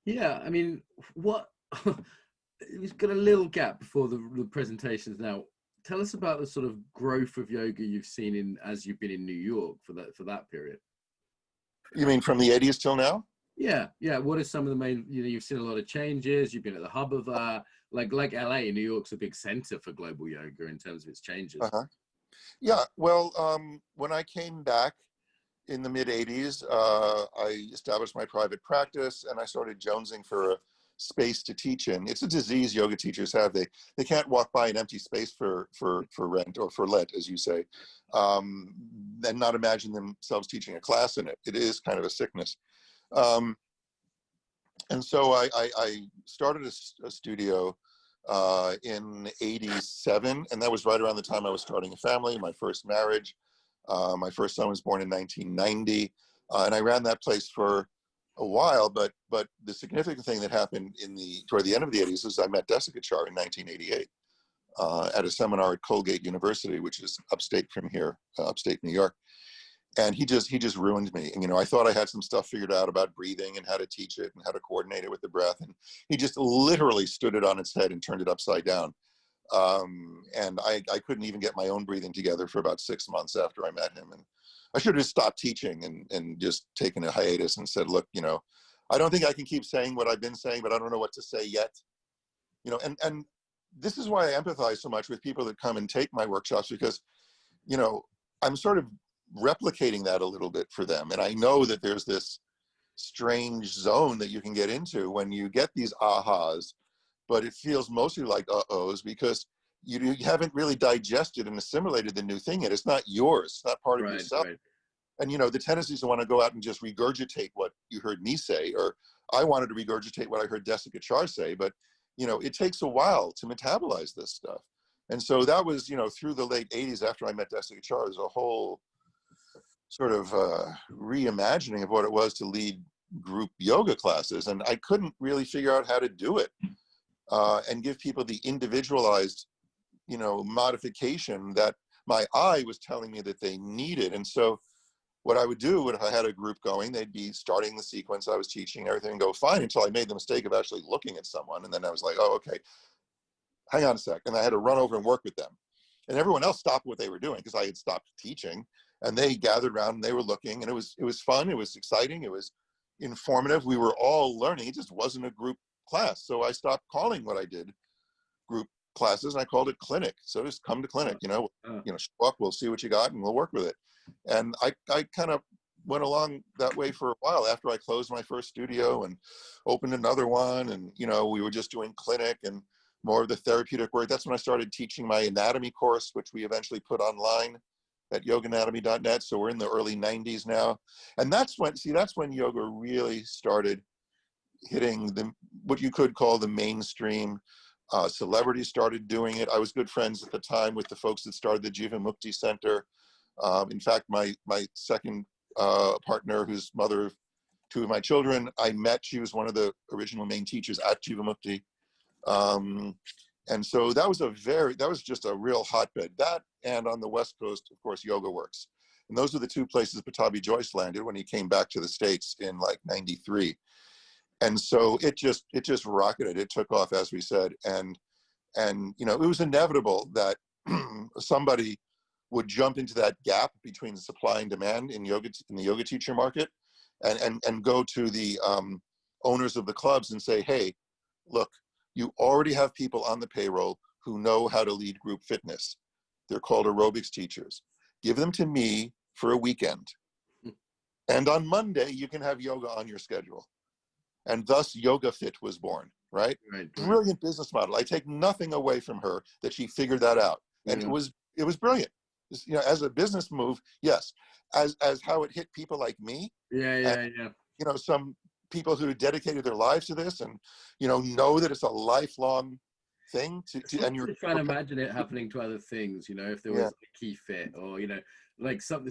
Yeah, I mean, what we've got a little gap before the presentations now. Tell us about the sort of growth of yoga you've seen in as you've been in New York for that period. You mean from the 80s till now? Yeah, yeah. What are some of the main? You've seen a lot of changes. You've been at the hub of like LA. New York's a big center for global yoga in terms of its changes. Uh-huh. Yeah. Well, when I came back in the mid 80s, I established my private practice and I started jonesing for a space to teach in. It's a disease yoga teachers have. They can't walk by an empty space for rent or for let, as you say, and not imagine themselves teaching a class in it. It is kind of a sickness. And so I started a studio in 87, and that was right around the time I was starting a family, my first marriage. My first son was born in 1990, and I ran that place for a while, but the significant thing that happened toward the end of the 80s is I met Desikachar in 1988 at a seminar at Colgate University, which is upstate from here, upstate New York. And he just ruined me. And, I thought I had some stuff figured out about breathing and how to teach it and how to coordinate it with the breath. And he just literally stood it on its head and turned it upside down. And I couldn't even get my own breathing together for about 6 months after I met him. And I should have just stopped teaching and just taken a hiatus and said, look, I don't think I can keep saying what I've been saying, but I don't know what to say yet. And this is why I empathize so much with people that come and take my workshops, because, I'm sort of replicating that a little bit for them. And I know that there's this strange zone that you can get into when you get these ahas, but it feels mostly like uh-ohs because you haven't really digested and assimilated the new thing yet. It's not yours. It's not part of yourself. Right. And, the tendency is to want to go out and just regurgitate what you heard me say, or I wanted to regurgitate what I heard Desikachar say, but, it takes a while to metabolize this stuff. And so that was, through the late 80s after I met Desikachar, there's a whole sort of reimagining of what it was to lead group yoga classes. And I couldn't really figure out how to do it and give people the individualized, modification that my eye was telling me that they needed. And so what I would do if I had a group going, they'd be starting the sequence I was teaching, everything would go fine until I made the mistake of actually looking at someone. And then I was like, oh, okay, hang on a sec. And I had to run over and work with them. And everyone else stopped what they were doing because I had stopped teaching. And they gathered around and they were looking, and it was fun, it was exciting, it was informative. We were all learning. It just wasn't a group class. So I stopped calling what I did group classes, and I called it clinic. So just come to clinic, show up, we'll see what you got and we'll work with it. And I kind of went along that way for a while after I closed my first studio and opened another one. And, we were just doing clinic and more of the therapeutic work. That's when I started teaching my anatomy course, which we eventually put online at yoganatomy.net. So we're in the early 90s now. And that's when yoga really started hitting what you could call the mainstream. Celebrities started doing it. I was good friends at the time with the folks that started the Jiva Mukti Center. In fact, my second partner, who's mother of two of my children, I met. She was one of the original main teachers at Jiva Mukti. And so that was just a real hotbed. That, and on the West Coast, of course, Yoga Works. And those are the two places Pattabhi Jois landed when he came back to the States in like 93. And so it just rocketed. It took off, as we said. And it was inevitable that somebody would jump into that gap between supply and demand in the yoga teacher market and go to the owners of the clubs and say, hey, look, you already have people on the payroll who know how to lead group fitness. They're called aerobics teachers. Give them to me for a weekend. And on Monday, you can have yoga on your schedule. And thus Yoga Fit was born, right? Brilliant business model. I take nothing away from her that she figured that out. And it was brilliant. As a business move, yes. As how it hit people like me. Yeah. Some people who dedicated their lives to this and know that it's a lifelong thing and you're trying to imagine it happening to other things, if there was like a key fit or like some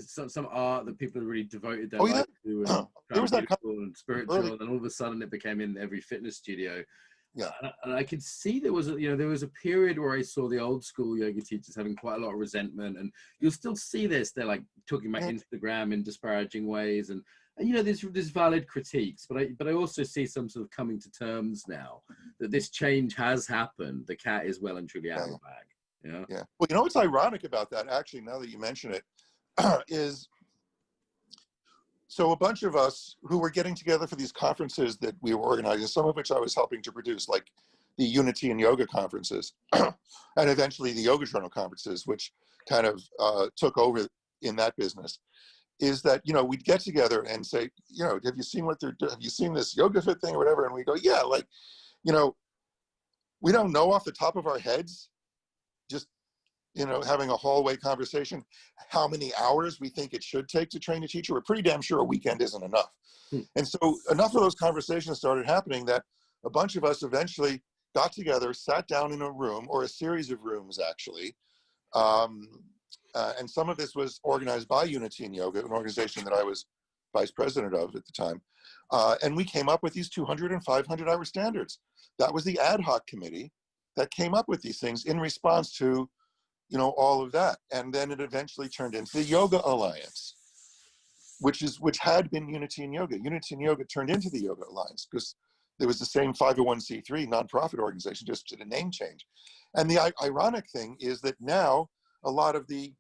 art that people really devoted their life to, and there was that and spiritual, and all of a sudden it became in every fitness studio. Yeah. And I could see there was a period where I saw the old school yoga teachers having quite a lot of resentment, and you'll still see this. They're like talking about Instagram in disparaging ways, and there's valid critiques, but I also see some sort of coming to terms now that this change has happened. The cat is well and truly out of the bag. Yeah. Yeah. Well, you know what's ironic about that, actually, now that you mention it, is so a bunch of us who were getting together for these conferences that we were organizing, some of which I was helping to produce, like the Unity and Yoga conferences, and eventually the Yoga Journal conferences, which kind of took over in that business, is that, we'd get together and say, have you seen what they're doing? Have you seen this Yoga Fit thing or whatever? And we go, yeah, like, we don't know off the top of our heads, just having a hallway conversation, how many hours we think it should take to train a teacher. We're pretty damn sure a weekend isn't enough. And so enough of those conversations started happening that a bunch of us eventually got together, sat down in a room, or a series of rooms actually. And some of this was organized by Unity and Yoga, an organization that I was vice president of at the time. And we came up with these 200 and 500 hour standards. That was the ad hoc committee that came up with these things in response to all of that. And then it eventually turned into the Yoga Alliance, which had been Unity and Yoga. Unity and Yoga turned into the Yoga Alliance because there was the same 501c3 nonprofit organization, just did a name change. And the ironic thing is that now a lot of the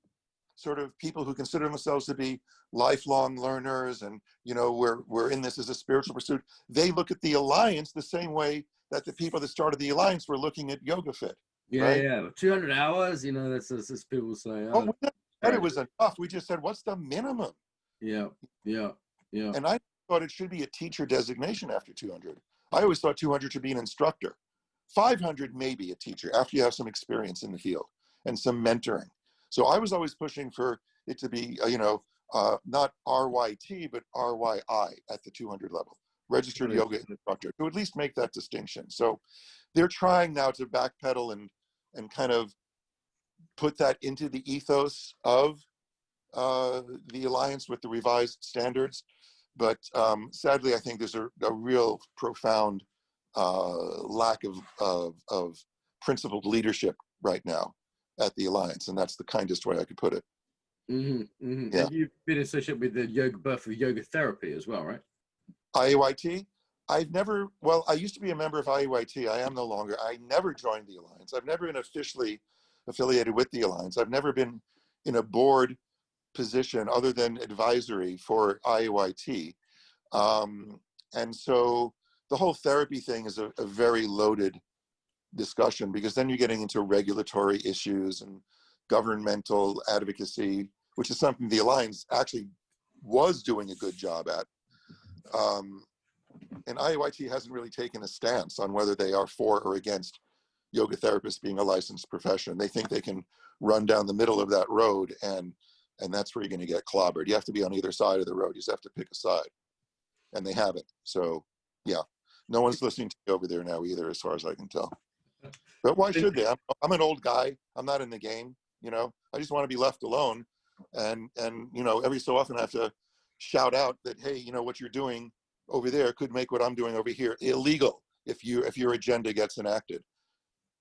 sort of people who consider themselves to be lifelong learners and, we're in this as a spiritual pursuit, they look at the Alliance the same way that the people that started the Alliance were looking at Yoga Fit. Yeah, right? yeah. 200 hours, that's as people say. Well, we never said it was enough. We just said, what's the minimum? Yeah. And I thought it should be a teacher designation after 200. I always thought 200 should be an instructor. 500 maybe a teacher after you have some experience in the field and some mentoring. So I was always pushing for it to be, not RYT, but RYI at the 200 level, registered yoga instructor, to at least make that distinction. So they're trying now to backpedal and kind of put that into the ethos of the Alliance with the revised standards. But sadly, I think there's a real profound lack of principled leadership right now at the Alliance, and that's the kindest way I could put it. Yeah. And you've been associated with the birth of yoga therapy as well, right? IAYT? I used to be a member of IAYT. I am no longer. I never joined the Alliance. I've never been officially affiliated with the Alliance. I've never been in a board position other than advisory for IAYT. And so the whole therapy thing is a very loaded discussion, because then you're getting into regulatory issues and governmental advocacy, which is something the Alliance actually was doing a good job at. And IAYT hasn't really taken a stance on whether they are for or against yoga therapists being a licensed profession. They think they can run down the middle of that road, and that's where you're going to get clobbered. You have to be on either side of the road. You just have to pick a side, and they haven't. So yeah, no one's listening to me over there now either, as far as I can tell. But why should they? I'm an old guy. I'm not in the game. I just want to be left alone. And every so often I have to shout out that, hey, what you're doing over there could make what I'm doing over here illegal if your agenda gets enacted.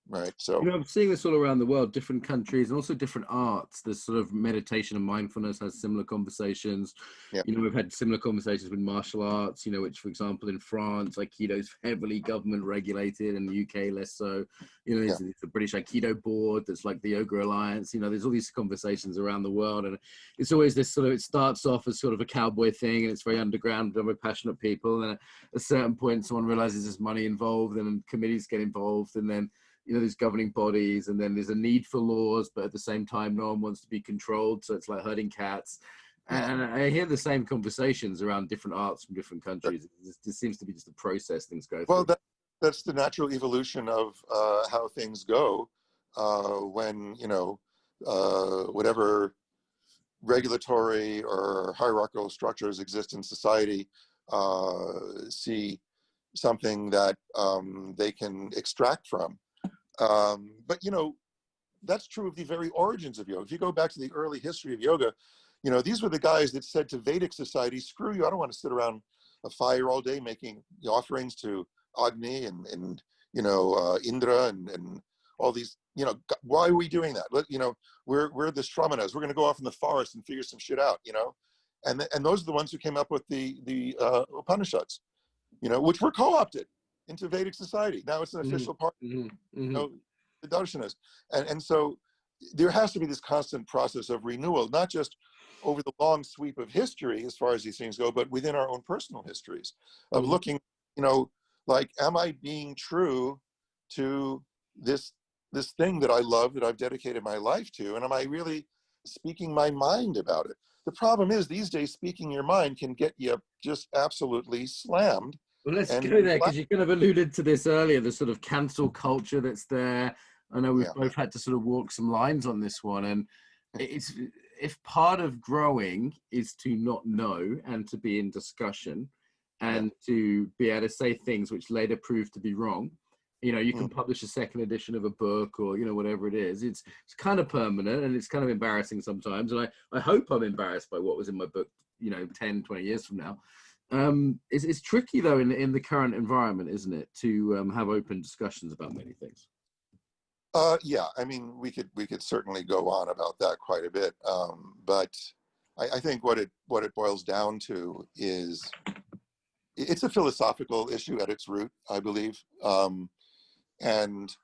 Right. So I'm seeing this all around the world, different countries and also different arts. This sort of meditation and mindfulness has similar conversations. Yeah. We've had similar conversations with martial arts, which, for example, in France, aikido is heavily government regulated, and the UK less so. It's the British Aikido board that's like the Yoga Alliance. There's all these conversations around the world, and it's always this sort of, it starts off as sort of a cowboy thing, and it's very underground, done by passionate people. And at a certain point, someone realizes there's money involved, and committees get involved, and then there's governing bodies, and then there's a need for laws, but at the same time, no one wants to be controlled. So it's like herding cats. And I hear the same conversations around different arts from different countries. It seems to be just a process things go through. Well, that's the natural evolution of how things go when, whatever regulatory or hierarchical structures exist in society see something that they can extract from. But that's true of the very origins of yoga. If you go back to the early history of yoga, these were the guys that said to Vedic society, screw you, I don't want to sit around a fire all day making offerings to Agni and Indra and all these, why are we doing that? We're the Shramanas. We're going to go off in the forest and figure some shit out, and those are the ones who came up with the Upanishads, which were co-opted into Vedic society. Now it's an official part, the darshanas. And so there has to be this constant process of renewal, not just over the long sweep of history as far as these things go, but within our own personal histories of looking, like, am I being true to this thing that I love, that I've dedicated my life to, and am I really speaking my mind about it? The problem is, these days, speaking your mind can get you just absolutely slammed. Well, let's go there, because you kind of alluded to this earlier, the sort of cancel culture that's there. I know we've both had to sort of walk some lines on this one, and it's, if part of growing is to not know and to be in discussion and to be able to say things which later prove to be wrong. You can publish a second edition of a book, or whatever it is. It's kind of permanent, and it's kind of embarrassing sometimes, and I hope I'm embarrassed by what was in my book 10, 20 years from now. It's tricky though in the current environment, isn't it, to have open discussions about many things? Yeah, I mean, we could certainly go on about that quite a bit, but I think what it boils down to is it's a philosophical issue at its root, I believe. And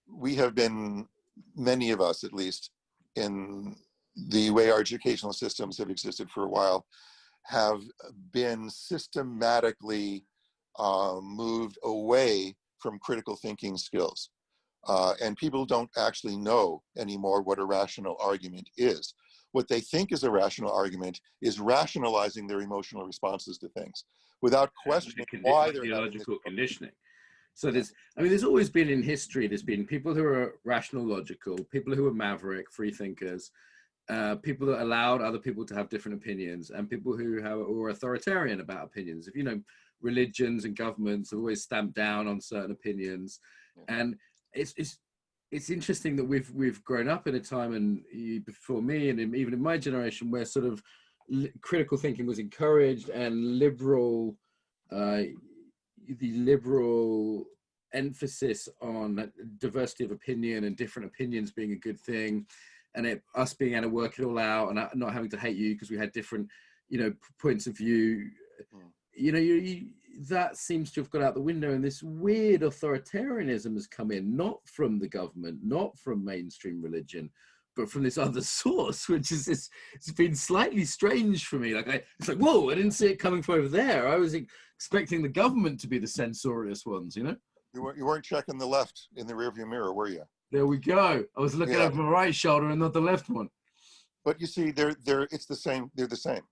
we have been, many of us at least, in the way our educational systems have existed for a while, have been systematically moved away from critical thinking skills. And people don't actually know anymore what a rational argument is. What they think is a rational argument is rationalizing their emotional responses to things without questioning why they're having this conditioning. So there's always been in history, there's been people who are rational, logical, people who are maverick, free thinkers, people that allowed other people to have different opinions, and people who were authoritarian about opinions. If religions and governments have always stamped down on certain opinions, and it's interesting that we've grown up in a time, and before me, and even in my generation, where sort of critical thinking was encouraged, and the liberal emphasis on diversity of opinion and different opinions being a good thing, and us being able to work it all out and not having to hate you because we had different, points of view. That seems to have got out the window, and this weird authoritarianism has come in, not from the government, not from mainstream religion, but from this other source, which is it's been slightly strange for me. It's like, whoa, I didn't see it coming from over there. I was expecting the government to be the censorious ones, You weren't checking the left in the rearview mirror, were you? There we go. I was looking over my right shoulder and not the left one. But you see, it's the same. They're the same.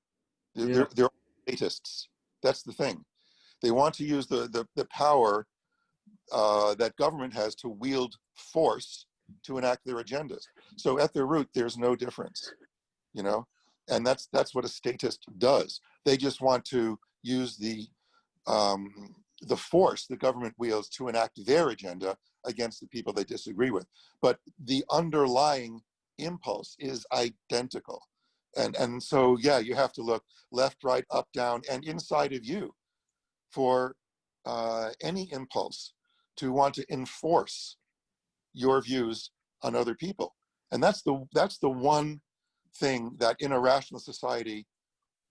They're statists. That's the thing. They want to use the power that government has to wield force to enact their agendas. So at their root, there's no difference, and that's what a statist does. They just want to use the force the government wields to enact their agenda against the people they disagree with. But the underlying impulse is identical. And so, you have to look left, right, up, down, and inside of you for any impulse to want to enforce your views on other people. And that's the one thing that in a rational society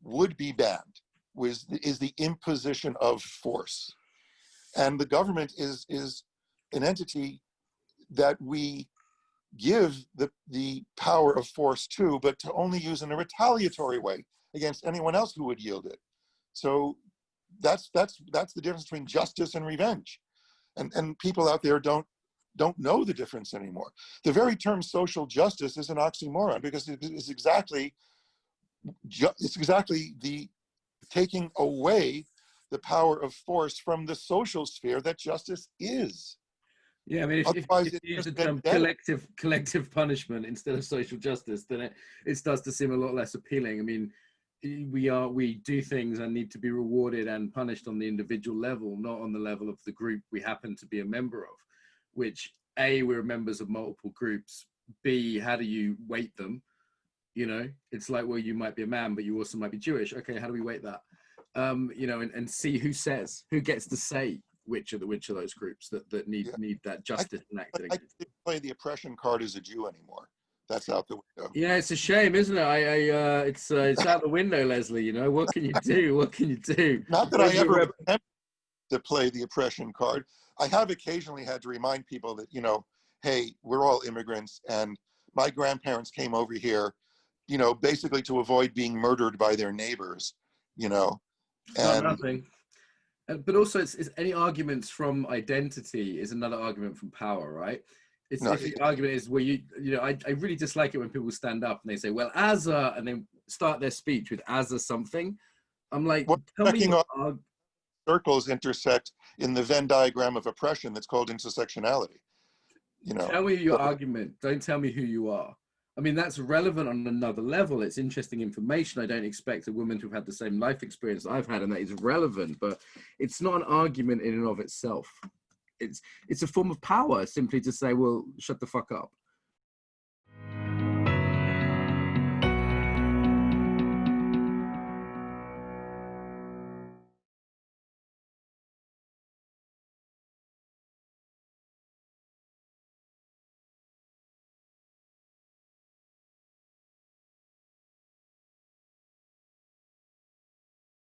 would be banned, is the imposition of force. And the government is an entity that we give the power of force to, but to only use in a retaliatory way against anyone else who would yield it. So that's the difference between justice and revenge. And people out there don't know the difference anymore. The very term social justice is an oxymoron, because it's exactly the taking away the power of force from the social sphere that justice is. Yeah, I mean, if you use the term collective punishment instead of social justice, then it starts to seem a lot less appealing. I mean, we do things and need to be rewarded and punished on the individual level, not on the level of the group we happen to be a member of, which A, we're members of multiple groups, B, how do you weight them? It's like, well, you might be a man, but you also might be Jewish. Okay, how do we weight that? And see who gets to say which are those groups that need that justice enacted. I can't play the oppression card as a Jew anymore. That's out the window. Yeah, it's a shame, isn't it? It's out the window, Leslie. You know, what can you do? What can you do? Not that I ever attempt to play the oppression card. I have occasionally had to remind people that, you know, hey, we're all immigrants, and my grandparents came over here, you know, basically to avoid being murdered by their neighbors, you know. And nothing. But also, it's any arguments from identity is another argument from power, right? If the argument is where you know, I really dislike it when people stand up and they say, well, as a, and then start their speech with as a something. I'm like, tell me circles intersect in the Venn diagram of oppression that's called intersectionality. You know, tell me your argument. Don't tell me who you are. I mean, that's relevant on another level. It's interesting information. I don't expect a woman to have had the same life experience I've had, and that is relevant, but it's not an argument in and of itself. It's a form of power, simply to say, well, shut the fuck up.